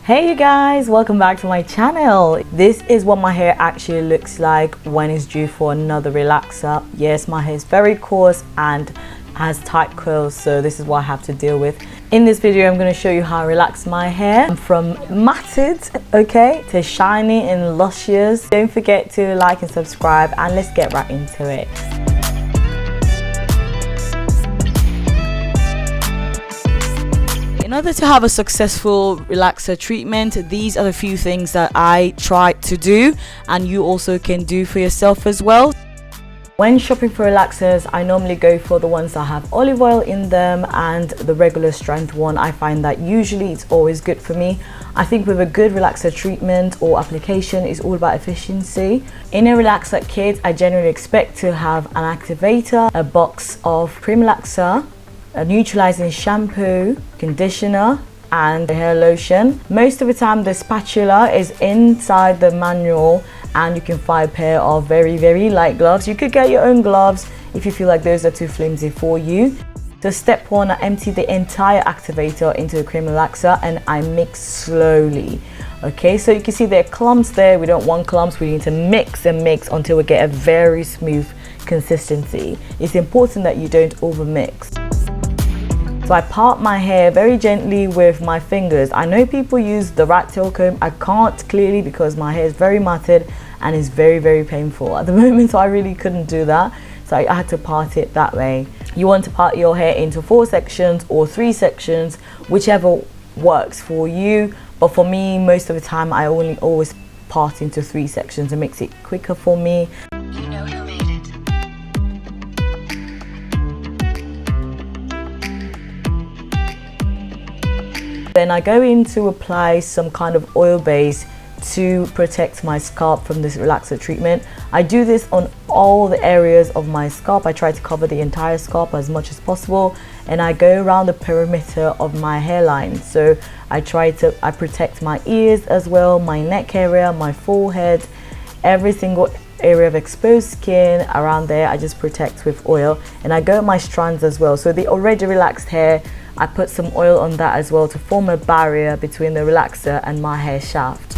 Hey you guys, welcome back to my channel. This is what my hair actually looks like when it's due for another relaxer. Yes, my hair is very coarse and has tight curls, so this is what I have to deal with. In this video, I'm going to show you how I relax my hair from matted, okay, to shiny and luscious. Don't forget to like and subscribe, and let's get right into it. In order to have a successful relaxer treatment, these are the few things that I try to do and you also can do for yourself as well. When shopping for relaxers, I normally go for the ones that have olive oil in them and the regular strength one. I find that usually it's always good for me. I think with a good relaxer treatment or application, it's all about efficiency. In a relaxer kit, I generally expect to have an activator, a box of cream relaxer, a neutralizing shampoo, conditioner, and a hair lotion. Most of the time the spatula is inside the manual and you can find a pair of very light gloves. You could get your own gloves if you feel like those are too flimsy for you. So step one, I empty the entire activator into the cream relaxer and I mix slowly. Okay, so you can see there are clumps there. We don't want clumps. We need to mix and mix until we get a very smooth consistency. It's important that you don't over mix. So I part my hair very gently with my fingers. I know people use the rat tail comb. I can't clearly because my hair is very matted and is very painful at the moment, so I really couldn't do that. So I had to part it that way. You want to part your hair into 4 sections or 3 sections, whichever works for you. But for me, most of the time, I always part into 3 sections. It makes it quicker for me. Then I go in to apply some kind of oil base to protect my scalp from this relaxer treatment. I do this on all the areas of my scalp. I try to cover the entire scalp as much as possible, and I go around the perimeter of my hairline. So I protect my ears as well, my neck area, my forehead, every single area of exposed skin around there. I just protect with oil, and I go at my strands as well. So the already relaxed hair, I put some oil on that as well to form a barrier between the relaxer and my hair shaft.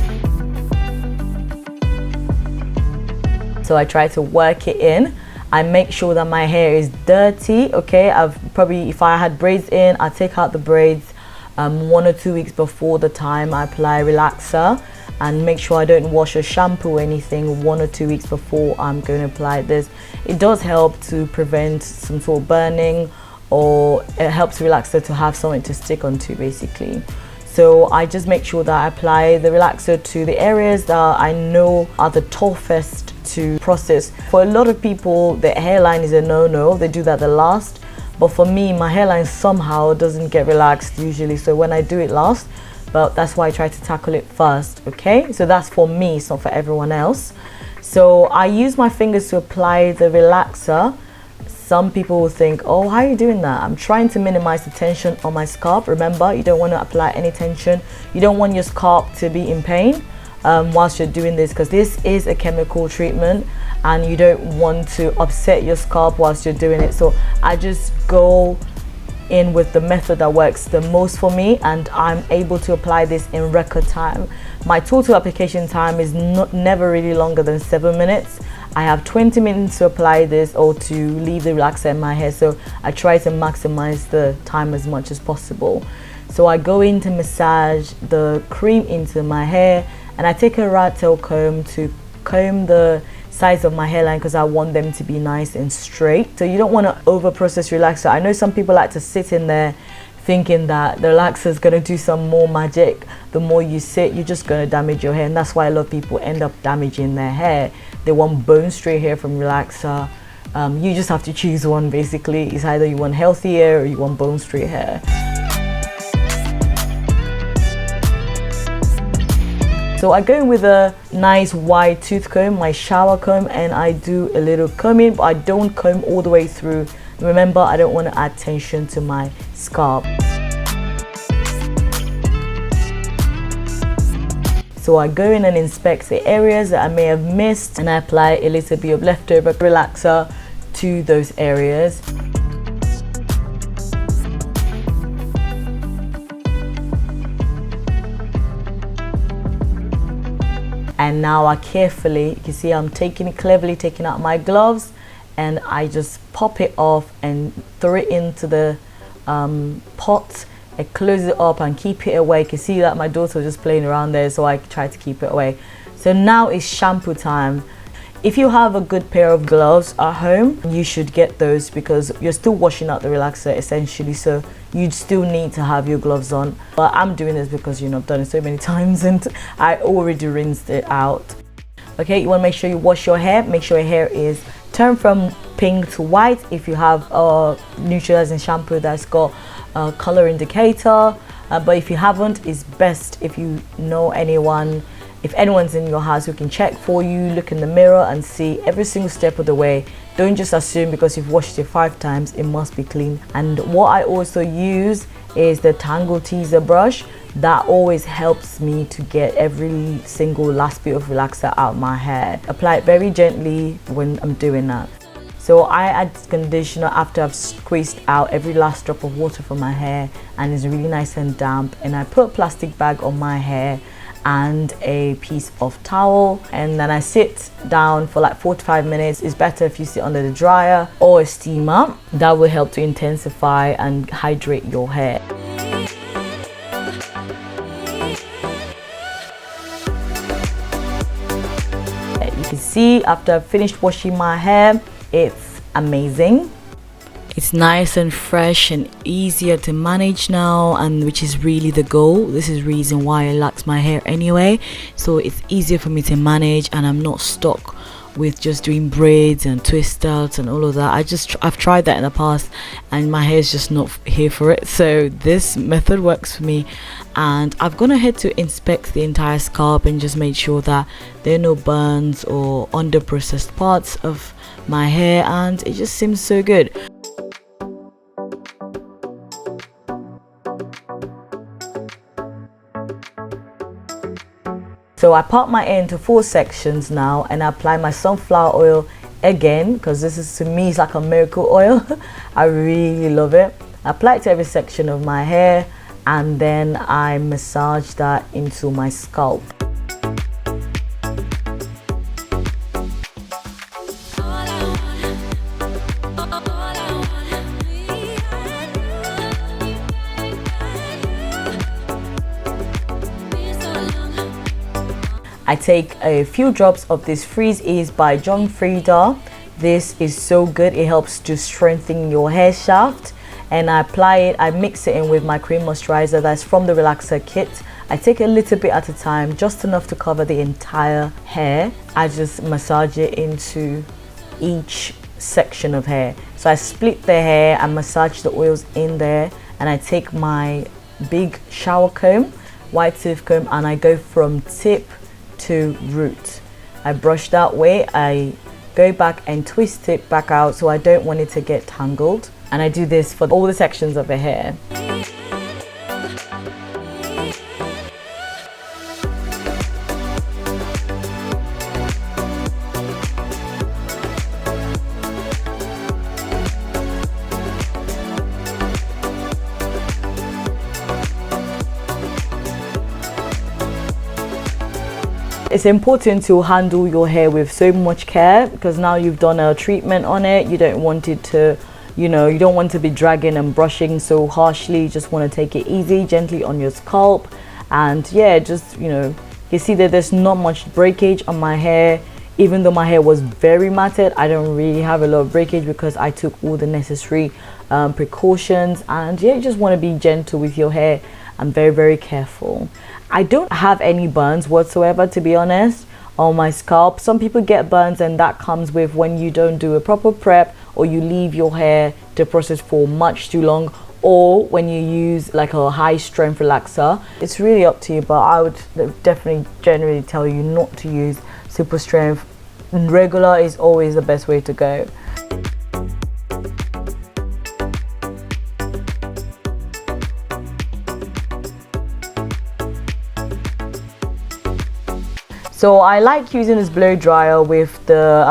So I try to work it in. I make sure that my hair is dirty, okay? If I had braids in, I take out the braids 1 or 2 weeks before the time I apply relaxer, and make sure I don't wash or shampoo or anything 1 or 2 weeks before I'm going to apply this. It does help to prevent some sort of burning, or it helps the relaxer to have something to stick onto basically. So I just make sure that I apply the relaxer to the areas that I know are the toughest to process. For a lot of people, the hairline is a no-no. They do that the last. But for me, my hairline somehow doesn't get relaxed usually. So when I do it last, but that's why I try to tackle it first, okay? So that's for me, it's not for everyone else. So I use my fingers to apply the relaxer. Some people will think, oh, how are you doing that? I'm trying to minimize the tension on my scalp. Remember, you don't want to apply any tension. You don't want your scalp to be in pain whilst you're doing this, because this is a chemical treatment and you don't want to upset your scalp whilst you're doing it. So I just go in with the method that works the most for me, and I'm able to apply this in record time. My total application time is never really longer than 7 minutes. I have 20 minutes to apply this or to leave the relaxer in my hair, so I try to maximize the time as much as possible. So I go in to massage the cream into my hair, and I take a rat tail comb to comb the sides of my hairline because I want them to be nice and straight. So you don't want to over process relaxer. I know some people like to sit in there thinking that the relaxer is going to do some more magic. The more you sit, you're just going to damage your hair, and that's why a lot of people end up damaging their hair. They want bone straight hair from relaxer. You just have to choose one basically. It's either you want healthy hair or you want bone straight hair. So I go in with a nice wide tooth comb, my shower comb, and I do a little combing, but I don't comb all the way through. Remember, I don't want to add tension to my scalp. So I go in and inspect the areas that I may have missed, and I apply a little bit of leftover relaxer to those areas. And now I carefully, you can see I'm cleverly taking out my gloves, and I just pop it off and throw it into the pot. I close it up and keep it away. You can see that my daughter was just playing around there, so I try to keep it away. So now it's shampoo time. If you have a good pair of gloves at home, you should get those, because you're still washing out the relaxer essentially, so you still need to have your gloves on. But I'm doing this because, you know, I've done it so many times and I already rinsed it out. Okay, you want to make sure you wash your hair. Make sure your hair is turned from pink to white. If you have a neutralizing shampoo that's got a color indicator, but if you haven't, it's best if you know anyone. If anyone's in your house who can check for you, look in the mirror and see every single step of the way. Don't just assume because you've washed it 5 times, it must be clean. And what I also use is the Tangle Teaser brush. That always helps me to get every single last bit of relaxer out my hair. Apply it very gently when I'm doing that. So I add conditioner after I've squeezed out every last drop of water from my hair, and it's really nice and damp. And I put a plastic bag on my hair and a piece of towel, and then I sit down for like 45 minutes. It's better if you sit under the dryer or a steamer. That will help to intensify and hydrate your hair. You can see after I've finished washing my hair, it's amazing. It's nice and fresh and easier to manage now, and which is really the goal. This is the reason why I lax my hair anyway, so it's easier for me to manage, and I'm not stuck with just doing braids and twist outs and all of that. I've tried that in the past and my hair is just not here for it, so this method works for me. And I've gone ahead to inspect the entire scalp and just made sure that there are no burns or under processed parts of my hair, and it just seems so good. So I part my hair into 4 sections now, and I apply my sunflower oil again, because this is, to me, it's like a miracle oil. I really love it. I apply it to every section of my hair, and then I massage that into my scalp. I take a few drops of this Freeze by Frieda. This is so good. It helps to strengthen your hair shaft, and I apply it. I mix it in with my cream moisturizer that's from the relaxer kit. I take a little bit at a time, just enough to cover the entire hair. I just massage it into each section of hair. So I split the hair and massage the oils in there, and I take my big shower comb, white tooth comb, and I go from tip to root. I brush that way. I go back and twist it back out, so I don't want it to get tangled, and I do this for all the sections of the hair. It's important to handle your hair with so much care, because now you've done a treatment on it. You don't want it to, you don't want to be dragging and brushing so harshly. You just want to take it easy, gently on your scalp. And yeah, just, you see that there's not much breakage on my hair. Even though my hair was very matted, I don't really have a lot of breakage because I took all the necessary precautions. And yeah, you just want to be gentle with your hair and very, very careful. I don't have any burns whatsoever, to be honest, on my scalp. Some people get burns, and that comes with when you don't do a proper prep, or you leave your hair to process for much too long, or when you use like a high strength relaxer. It's really up to you, but I would definitely generally tell you not to use super strength. Regular is always the best way to go. So I like using this blow dryer with the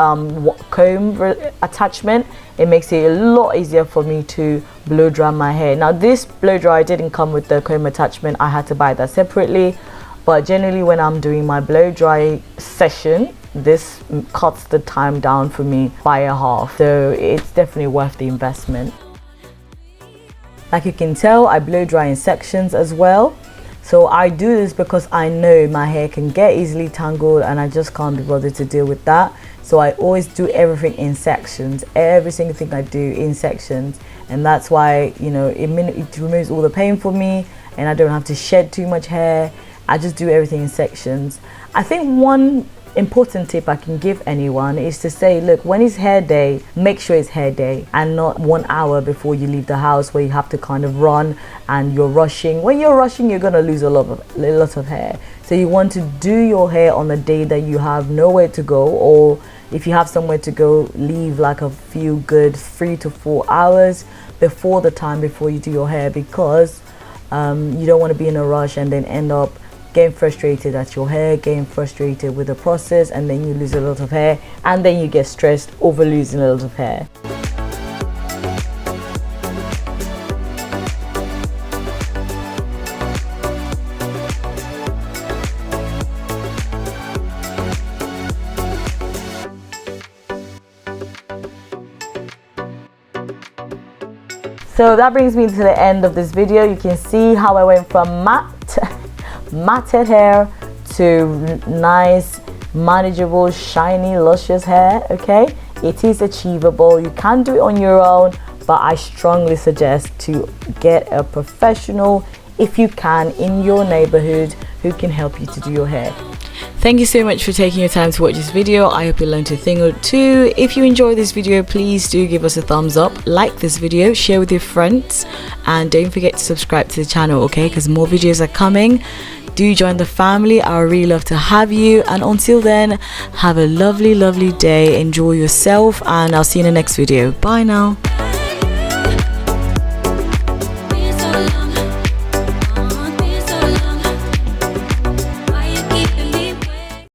comb attachment. It makes it a lot easier for me to blow dry my hair. Now this blow dryer didn't come with the comb attachment. I had to buy that separately. but generally when I'm doing my blow dry session, this cuts the time down for me by a half, so it's definitely worth the investment. Like you can tell, I blow dry in sections as well. So I do this because I know my hair can get easily tangled and I just can't be bothered to deal with that. So I always do everything in sections, every single thing I do in sections. And that's why, you know, it removes all the pain for me and I don't have to shed too much hair. I just do everything in sections. I think one important tip I can give anyone is to say, look, when it's hair day, make sure it's hair day and not 1 hour before you leave the house where you have to kind of run and you're rushing. When you're rushing, you're gonna lose a lot of hair. So you want to do your hair on the day that you have nowhere to go, or if you have somewhere to go, leave like a few good 3 to 4 hours before you do your hair, because you don't want to be in a rush and then end up getting frustrated at your hair, getting frustrated with the process, and then you lose a lot of hair, and then you get stressed over losing a lot of hair. So that brings me to the end of this video. You can see how I went from matted hair to nice, manageable, shiny, luscious hair. Okay, it is achievable. You can do it on your own, but I strongly suggest to get a professional, if you can, in your neighborhood who can help you to do your hair. Thank you so much for taking your time to watch this video. I hope you learned a thing or two. If you enjoyed this video, please do give us a thumbs up, like this video, share with your friends, and don't forget to subscribe to the channel, okay, because more videos are coming. Do join the family. I would really love to have you, and until then, have a lovely day, enjoy yourself, and I'll see you in the next video. Bye now.